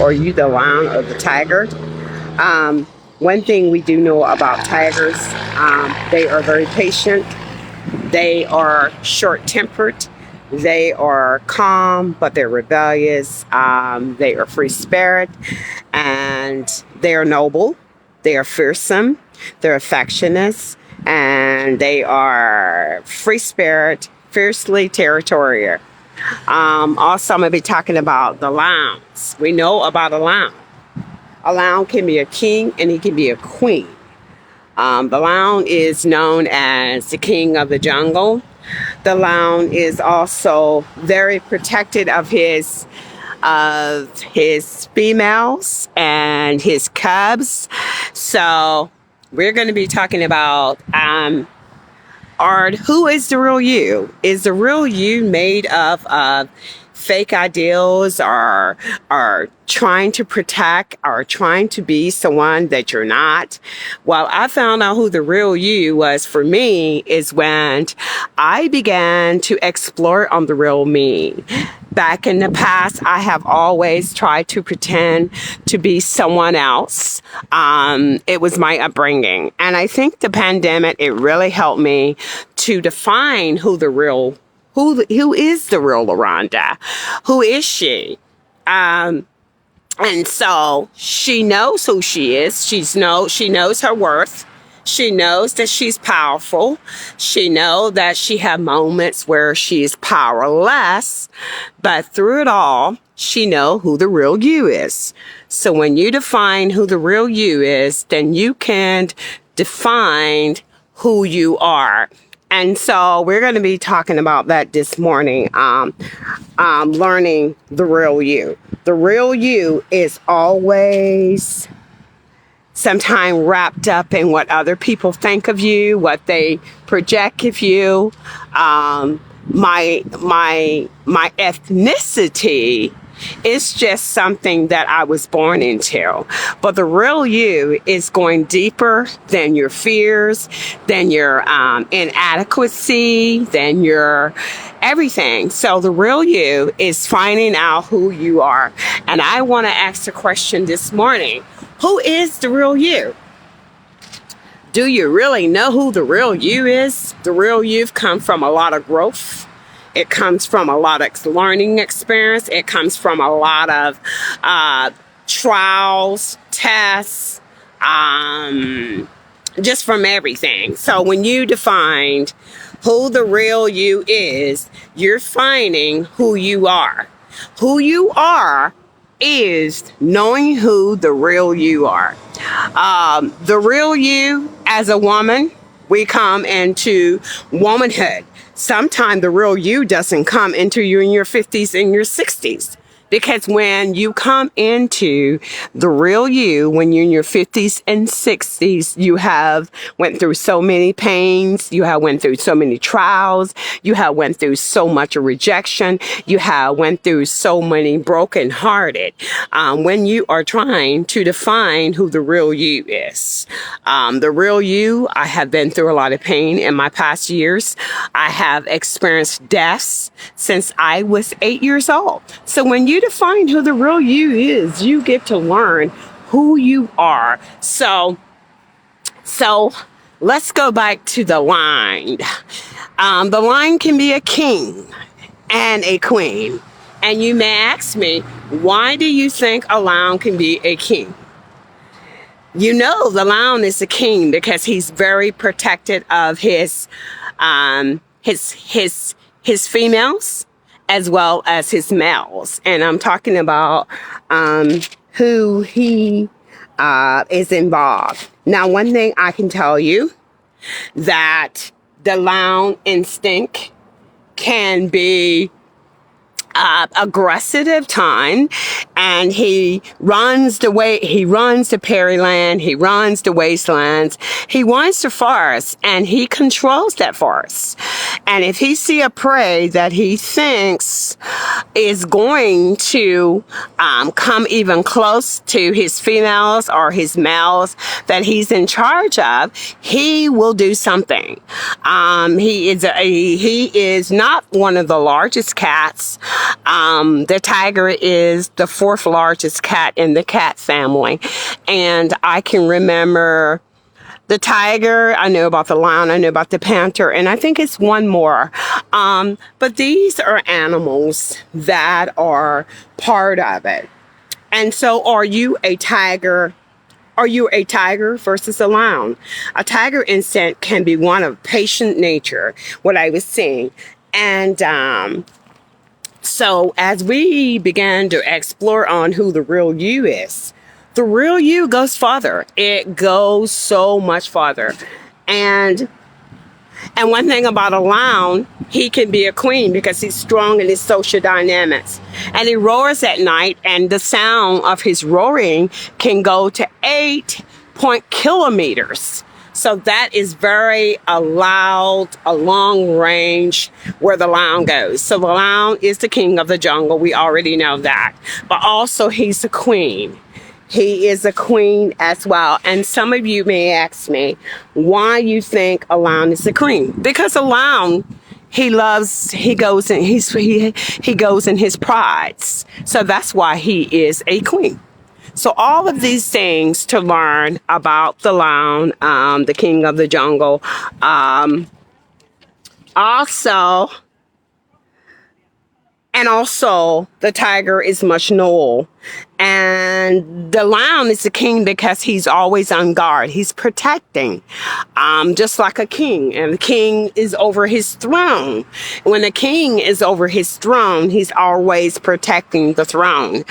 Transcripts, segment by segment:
Are you the lion or the tiger? One thing we do know about tigers, they are very patient. They are short-tempered. They are calm, but they're rebellious. They are free spirit, and they are noble. They are fearsome. They're affectionate, and they are free spirit, fiercely territorial. Also, I'm going to be talking about the lions. We know about a lion. A lion can be a king and he can be a queen. The lion is known as the king of the jungle. The lion is also very protected of his females and his cubs. So we're going to be talking about who is the real you? Is the real you made up of fake ideals, or trying to protect, or trying to be someone that you're not? Well, I found out who the real you was for me is when I began to explore on the real me. Back in the past, I have always tried to pretend to be someone else. It was my upbringing. And I think the pandemic, it really helped me to define who is the real LaRonda? Who is she? And so she knows who she is. She knows her worth. She knows that she's powerful. She knows that she has moments where she's powerless, but through it all, she knows who the real you is. So when you define who the real you is, then you can define who you are. And so we're going to be talking about that this morning, learning the real you. The real you is always sometimes wrapped up in what other people think of you, what they project of you. My ethnicity is just something that I was born into. But the real you is going deeper than your fears, than your inadequacy, than your everything. So the real you is finding out who you are. And I want to ask the question this morning, who is the real you? Do you really know who the real you is? The real you've come from a lot of growth. It comes from a lot of learning experience. It comes from a lot of trials, tests, just from everything. So when you defined who the real you is, you're finding who you are. Who you are is knowing who the real you are. The real you as a woman, we come into womanhood. Sometimes the real you doesn't come into you in your 50s and your 60s. Because when you come into the real you, when you're in your 50s and 60s, you have went through so many pains, you have went through so many trials, you have went through so much rejection, you have went through so many broken hearted. When you are trying to define who the real you is. The real you, I have been through a lot of pain in my past years. I have experienced deaths since I was 8 years old. So when you define who the real you is, you get to learn who you are. So let's go back to the lion. The lion can be a king and a queen. And you may ask me, why do you think a lion can be a king? You know, the lion is a king because he's very protected of his females as well as his males. And I'm talking about who he is involved. Now, one thing I can tell you, that the lion instinct can be aggressive time, and he runs the Peryland, he runs the wastelands, he runs the forest, and he controls that forest. And if he see a prey that he thinks is going to come even close to his females or his males that he's in charge of, he will do something. He is not one of the largest cats. The tiger is the fourth largest cat in the cat family. And I can remember the tiger, I know about the lion, I know about the panther, and I think it's one more. But these are animals that are part of it. And so are you a tiger? Are you a tiger versus a lion? A tiger instinct can be one of patient nature, what I was saying. And so as we began to explore on who the real you is, the real you goes farther. It goes so much farther. And one thing about a lion, he can be a queen because he's strong in his social dynamics. And he roars at night, and the sound of his roaring can go to 8 kilometers. So that is very loud, a long range where the lion goes. So the lion is the king of the jungle. We already know that. But also he's the queen. He is a queen as well. And some of you may ask me why you think a lion is a queen. Because a lion, he goes in his prides. So that's why he is a queen. So all of these things to learn about the lion, the king of the jungle. Also, the tiger is much noble. And the lion is the king because he's always on guard. He's protecting, just like a king. And the king is over his throne. When the king is over his throne, he's always protecting the throne.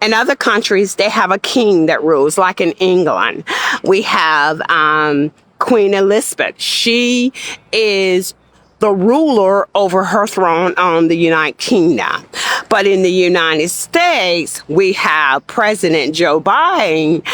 In other countries, they have a king that rules, like in England. We have Queen Elizabeth. She is the ruler over her throne on the United Kingdom. But in the United States, we have President Joe Biden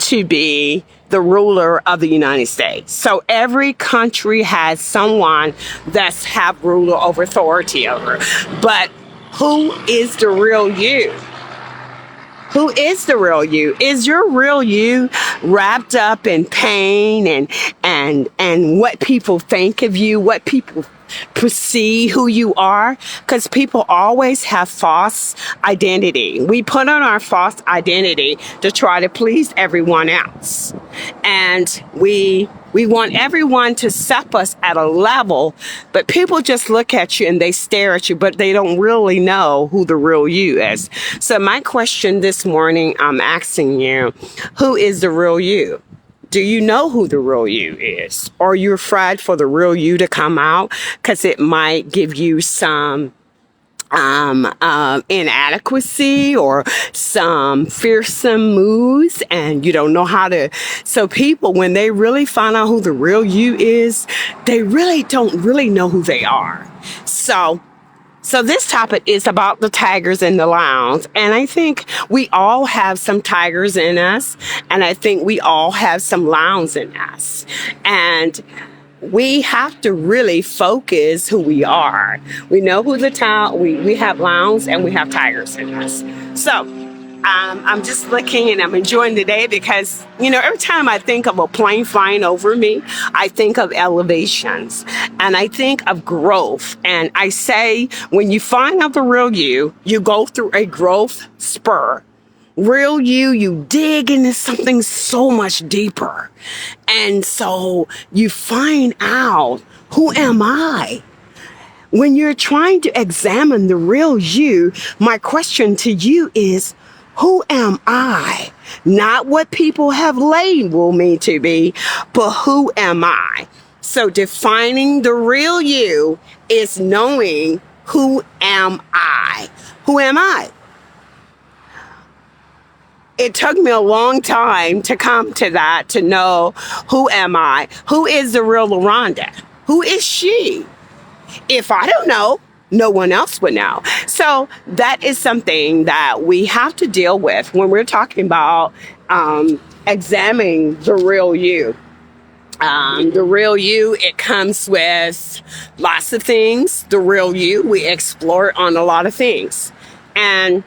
to be the ruler of the United States. So every country has someone that's have ruler over authority over. But who is the real you? Who is the real you? Is your real you wrapped up in pain and what people think of you, what people perceive who you are? Because people always have false identity. We put on our false identity to try to please everyone else. And we want everyone to step us at a level, but people just look at you and they stare at you, but they don't really know who the real you is. So my question this morning, I'm asking you, who is the real you? Do you know who the real you is? Or are you afraid for the real you to come out because it might give you some inadequacy or some fearsome moods, and you don't know how to. So people, when they really find out who the real you is, they really don't really know who they are. So this topic is about the tigers and the lions. And I think we all have some tigers in us. And I think we all have some lions in us. And we have to really focus who we are. We know who we have lions and we have tigers in us. So I'm just looking and I'm enjoying the day because, every time I think of a plane flying over me, I think of elevations and I think of growth. And I say, when you find out the real you, you go through a growth spur. Real you dig into something so much deeper. And so you find out, who am I? When you're trying to examine the real you, my question to you is, who am I? Not what people have labeled me to be, but who am I? So defining the real you is knowing, who am I? Who am I? It took me a long time to come to that, to know, who am I? Who is the real LaRonda? Who is she? If I don't know, no one else would know. So that is something that we have to deal with when we're talking about examining the real you. The real you, it comes with lots of things. The real you, we explore on a lot of things. And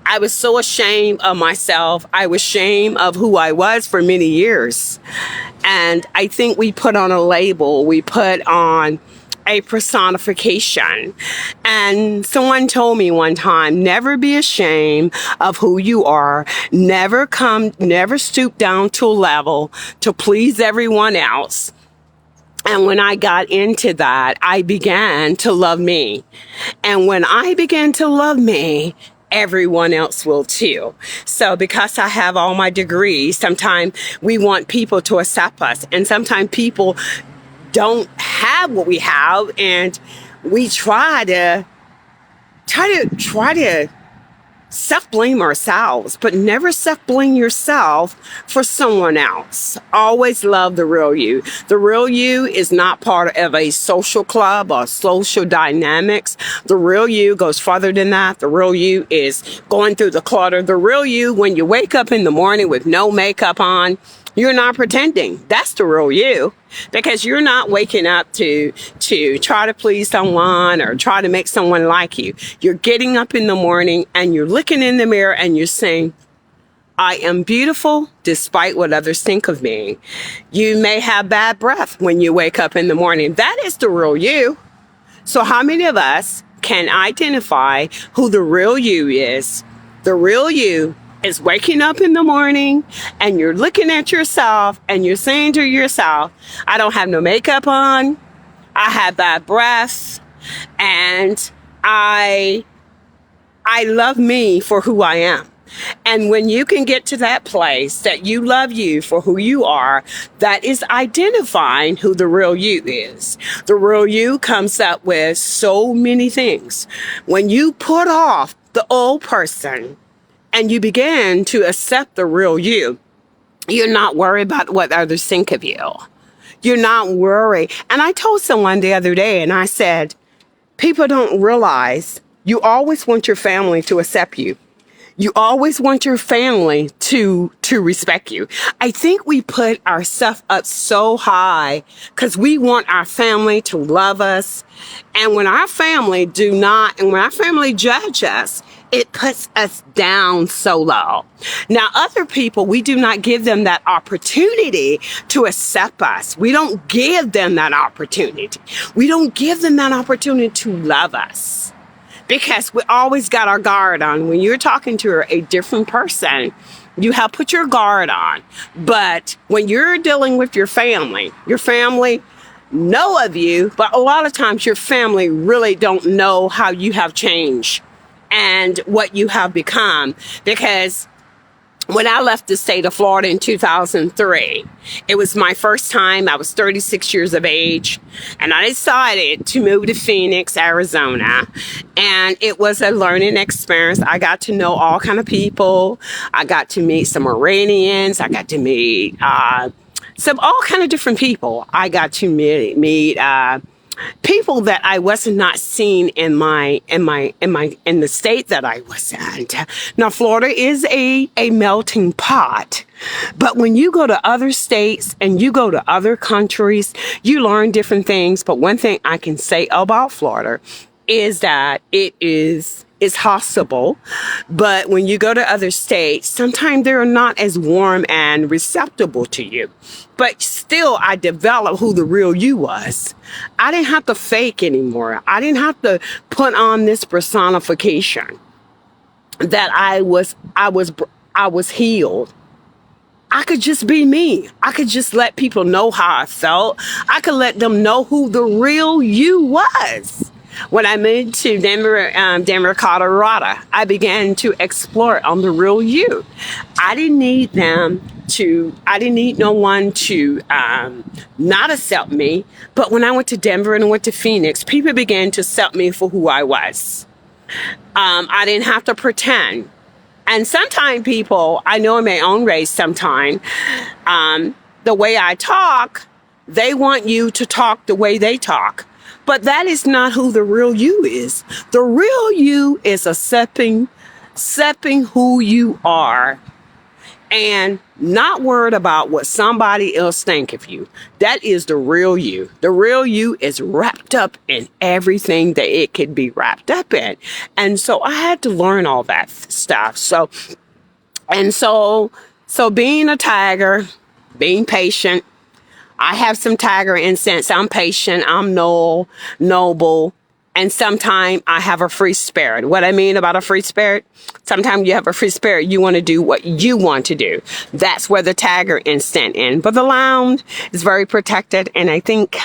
I was so ashamed of myself. I was ashamed of who I was for many years. And I think we put on a label, we put on a personification. And someone told me one time, never be ashamed of who you are. Never stoop down to a level to please everyone else. And when I got into that, I began to love me. And when I began to love me, everyone else will too. So because I have all my degrees, sometimes we want people to accept us. And sometimes people don't have what we have, and we try to self-blame ourselves, but never self-blame yourself for someone else. Always love the real you. The real you is not part of a social club or social dynamics. The real you goes farther than that. The real you is going through the clutter. The real you, when you wake up in the morning with no makeup on, you're not pretending. That's the real you, because you're not waking up to try to please someone or try to make someone like you. You're getting up in the morning and you're looking in the mirror and you're saying, I am beautiful despite what others think of me. You may have bad breath when you wake up in the morning. That is the real you. So how many of us can identify who the real you is? The real you is waking up in the morning and you're looking at yourself and you're saying to yourself, I don't have no makeup on, I have bad breath, and I love me for who I am. And when you can get to that place that you love you for who you are, that is identifying who the real you is. The real you comes up with so many things. When you put off the old person and you begin to accept the real you, you're not worried about what others think of you. You're not worried. And I told someone the other day, and I said, people don't realize you always want your family to accept you. You always want your family to respect you. I think we put ourselves up so high because we want our family to love us. And when our family judge us, it puts us down so low. Now, other people, we do not give them that opportunity to accept us. We don't give them that opportunity. We don't give them that opportunity to love us, because we always got our guard on. When you're talking to a different person, you have put your guard on. But when you're dealing with your family know of you, but a lot of times your family really don't know how you have changed and what you have become. Because when I left the state of Florida in 2003, it was my first time. I was 36 years of age, and I decided to move to Phoenix, Arizona. And it was a learning experience. I got to know all kind of people. I got to meet some Iranians. I got to meet some all kind of different people. I got to meet people that I was not seeing in the state that I was in. Now, Florida is a melting pot, but when you go to other states and you go to other countries, you learn different things. But one thing I can say about Florida is that it's hospitable, but when you go to other states, sometimes they're not as warm and receptible to you. But still, I developed who the real you was. I didn't have to fake anymore. I didn't have to put on this personification that I was healed. I could just be me. I could just let people know how I felt. I could let them know who the real you was. When I moved to Denver, Colorado, I began to explore on the real you. I didn't need no one to not accept me. But when I went to Denver and I went to Phoenix, people began to accept me for who I was. I didn't have to pretend. And sometimes people, I know in my own race sometimes, the way I talk, they want you to talk the way they talk. But that is not who the real you is. The real you is accepting who you are and not worried about what somebody else think of you. That is the real you. The real you is wrapped up in everything that it could be wrapped up in. And so I had to learn all that stuff. So being a tiger, being patient, I have some tiger instincts. I'm patient. I'm noble. And sometimes I have a free spirit. What I mean about a free spirit, sometimes you have a free spirit. You want to do what you want to do. That's where the tiger instinct in. But the lion is very protected. And I think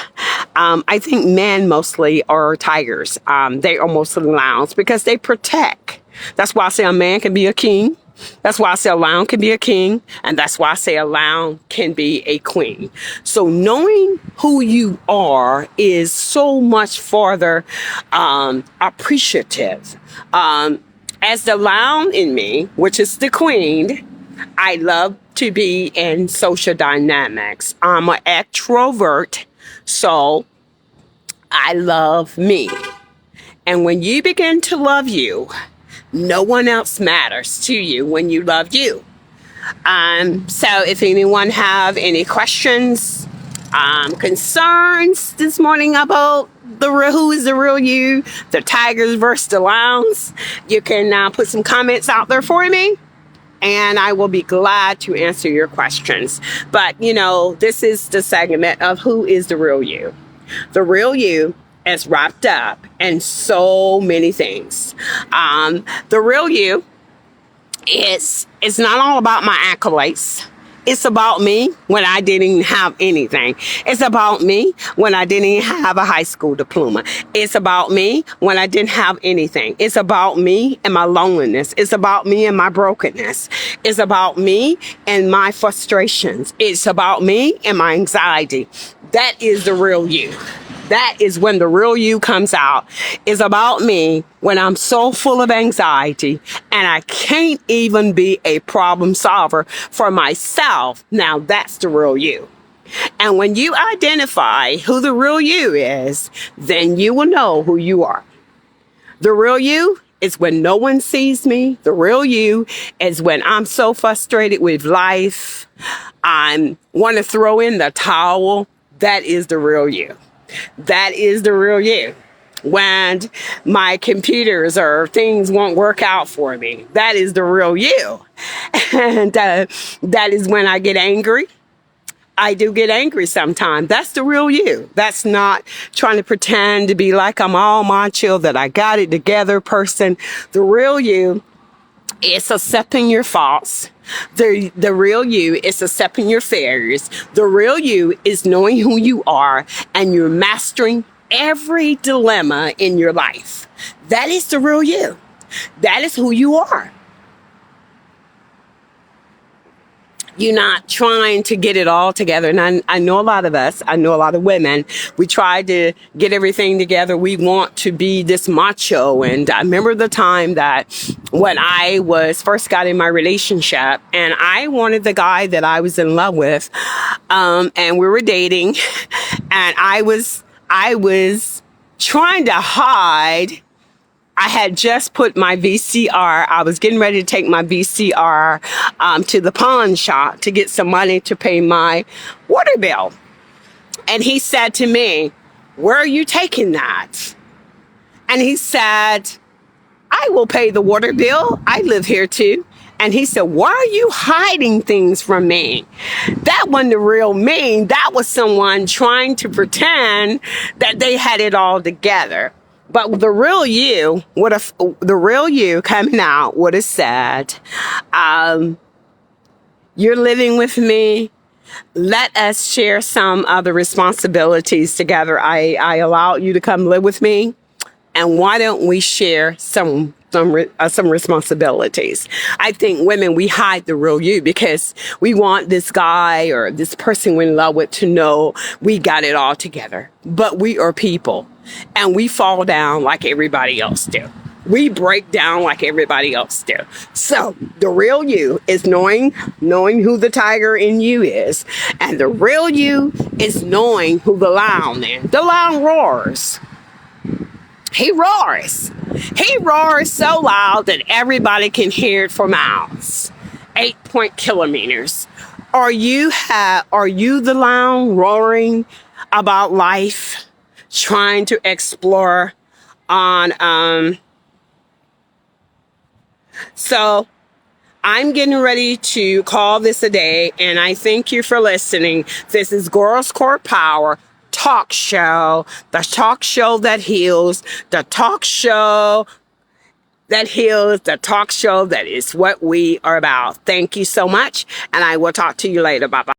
men mostly are tigers. They are mostly lions because they protect. That's why I say a man can be a king. That's why I say a lion can be a king, and that's why I say a lion can be a queen. So knowing who you are is so much farther appreciative. As the lion in me, which is the queen, I love to be in social dynamics. I'm an extrovert, so I love me. And when you begin to love you, no one else matters to you when you love you. So if anyone have any questions, concerns this morning about who is the real you, the tigers versus the lions, you can put some comments out there for me, and I will be glad to answer your questions. But, this is the segment of who is the real you. The real you is wrapped up in so many things. The real you is not all about my accolades. It's about me when I didn't have anything. It's about me when I didn't even have a high school diploma. It's about me when I didn't have anything. It's about me and my loneliness. It's about me and my brokenness. It's about me and my frustrations. It's about me and my anxiety. That is the real you. That is when the real you comes out. It's about me when I'm so full of anxiety and I can't even be a problem solver for myself. Now that's the real you. And when you identify who the real you is, then you will know who you are. The real you is when no one sees me. The real you is when I'm so frustrated with life, I want to throw in the towel. That is the real you. That is the real you. When my computers or things won't work out for me, that is the real you. And that is when I get angry. I do get angry sometimes. That's the real you. That's not trying to pretend to be like I'm all macho, that I got it together person. The real you is accepting your faults. The real you is accepting your failures. The real you is knowing who you are and you're mastering every dilemma in your life. That is the real you. That is who you are. You're not trying to get it all together. And I know a lot of us, I know a lot of women, we try to get everything together. We want to be this macho. And I remember the time that when I was first got in my relationship and I wanted the guy that I was in love with, and we were dating, and I was trying to hide. I had just put my VCR, I was getting ready to take my VCR to the pawn shop to get some money to pay my water bill. And he said to me, "Where are you taking that?" And he said, "I will pay the water bill. I live here too." And he said, "Why are you hiding things from me?" That wasn't the real me. That was someone trying to pretend that they had it all together. But the real you, the real you coming out would have said, "You're living with me. Let us share some of the responsibilities together. I allowed you to come live with me. And why don't we share some responsibilities?" I think women, we hide the real you because we want this guy or this person we're in love with to know we got it all together. But we are people and we fall down like everybody else do. We break down like everybody else do. So the real you is knowing who the tiger in you is. And the real you is knowing who the lion is. The lion roars. He roars. He roars so loud that everybody can hear it for miles. 8 kilometers. Are you the lion roaring about life, trying to explore on so I'm getting ready to call this a day, and I thank you for listening. This is Girls Core Power Talk Show, the talk show that heals, the talk show that heals, the talk show that is what we are about. Thank you so much, and I will talk to you later. Bye-bye.